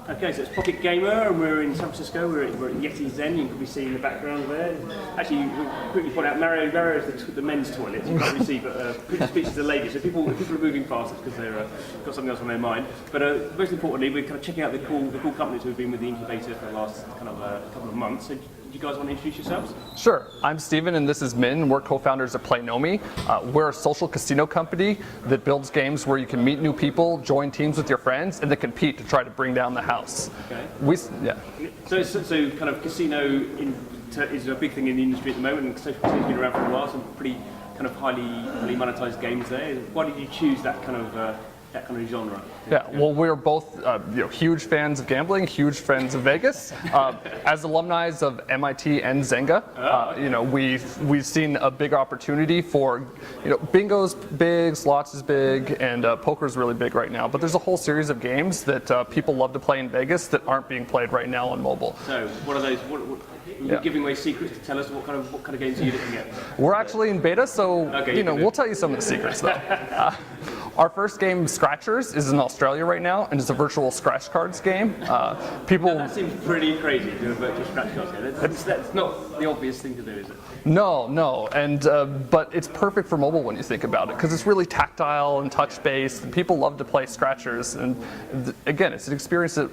Okay, so it's Pocket Gamer, and we're in San Francisco. We're at YetiZen. You can be seeing in the background there. Actually, we quickly point out Mario is the men's toilet. You can't really see, but Peter's speech is the ladies. So if people are moving fast, it's because they've got something else on their mind. But most importantly, we're kind of checking out the cool companies who've been with the incubator for the last kind of couple of months. So, do you guys want to introduce yourselves? Sure. I'm Steven and this is Min. We're co-founders of Playnomi. We're a social casino company that builds games where you can meet new people, join teams with your friends, and then compete to try to bring down the house. Okay. Yeah. So kind of casino is a big thing in the industry at the moment, and social casino's been around for a while, some pretty kind of highly monetized games there. Why did you choose that kind of genre? Yeah, well, we're both huge fans of gambling, huge fans of Vegas. As alumni of MIT and Zynga, we've seen a big opportunity for, bingo's big, slots is big, and poker's really big right now. But there's a whole series of games that people love to play in Vegas that aren't being played right now on mobile. So, what are those? You're giving away secrets to tell us what kind of games are you looking at? We're actually in beta, so we'll tell you some of the secrets though. Our first game, Scratchers, is in Australia right now, and it's a virtual scratch cards game. That seems pretty crazy to do a virtual scratch cards game. That's not the obvious thing to do, is it? No, and but it's perfect for mobile when you think about it, because it's really tactile and touch-based, and people love to play Scratchers. And again, it's an experience that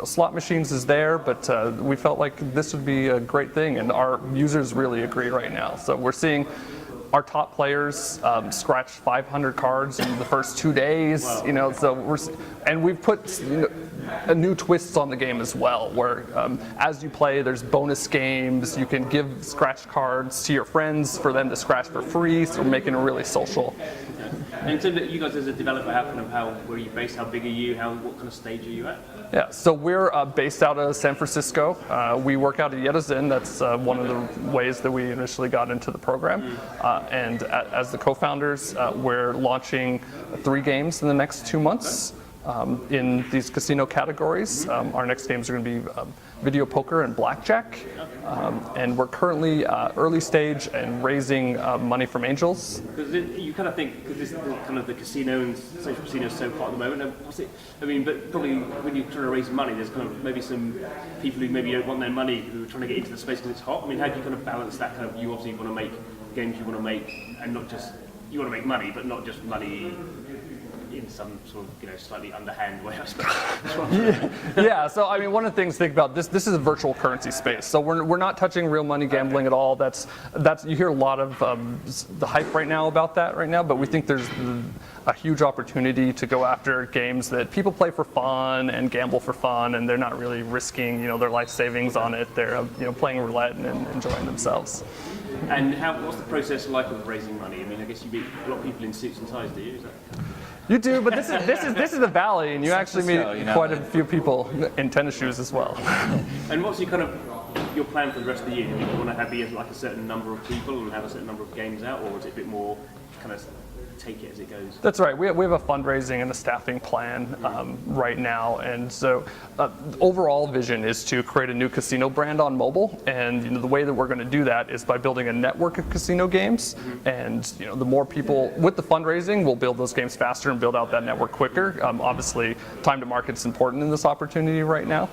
slot machines is there, but we felt like this would be a great thing, and our users really agree right now. So we're seeing our top players scratch 500 cards in the first 2 days. Wow. So we've put a new twists on the game as well, where as you play, there's bonus games. You can give scratch cards to your friends for them to scratch for free. So we're making it really social. And in terms of you guys as a developer, where are you based? How big are you? What kind of stage are you at? Yeah, so we're based out of San Francisco. We work out at YetiZen. That's one of the ways that we initially got into the program. And as the co-founders, we're launching 3 games in the next 2 months in these casino categories. Our next games are going to be video poker and Blackjack. And we're currently early stage and raising money from angels. Because you kind of think, because this is kind of the casino and social casino is so hot at the moment, but probably when you're trying to raise money, there's kind of maybe some people who maybe don't want their money, who are trying to get into the space because it's hot. How do you kind of balance that kind of, you obviously want to make games you want to make, and not just, you want to make money, but not just money in some sort of slightly underhand way, I suppose. Yeah. So one of the things to think about, this is a virtual currency space. So we're not touching real money gambling at all. That's you hear a lot of the hype right now about that right now, but we think there's a huge opportunity to go after games that people play for fun and gamble for fun, and they're not really risking their life savings on it. They're playing roulette and enjoying themselves. And what's the process like of raising money? I guess you meet a lot of people in suits and ties, do you? Is that... You do, but this is the Valley, and you actually meet quite a few people in tennis shoes as well. And what's your plan for the rest of the year? Do you want to be like a certain number of people and have a certain number of games out, or is it a bit more kind of take it as it goes? That's right. We have a fundraising and a staffing plan right now, and so overall vision is to create a new casino brand on mobile, and the way that we're going to do that is by building a network of casino games. And the more people with the fundraising, we'll build those games faster and build out that network quicker. Obviously, time to market's important in this opportunity right now.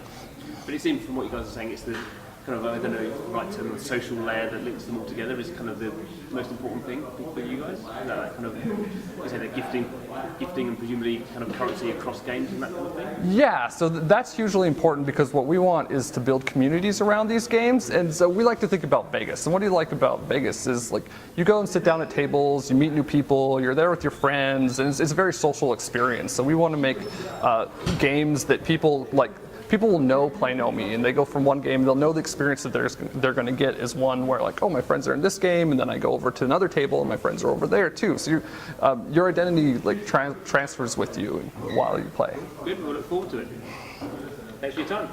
But it seems from what you guys are saying, it's the kind of, I don't know, right term, the social layer that links them all together is kind of the most important thing for you guys. That kind of, I say, that gifting and presumably kind of currency across games and that kind of thing. Yeah, so that's hugely important, because what we want is to build communities around these games. And so we like to think about Vegas. And what do you like about Vegas is, like, you go and sit down at tables, you meet new people, you're there with your friends, and it's a very social experience. So we want to make games that people like. People will know Playnomi, and they go from one game, they'll know the experience that they're going to get is one where, like, oh, my friends are in this game, and then I go over to another table and my friends are over there too. So your identity transfers with you while you play. Good, we'll look forward to it. Thanks for your time.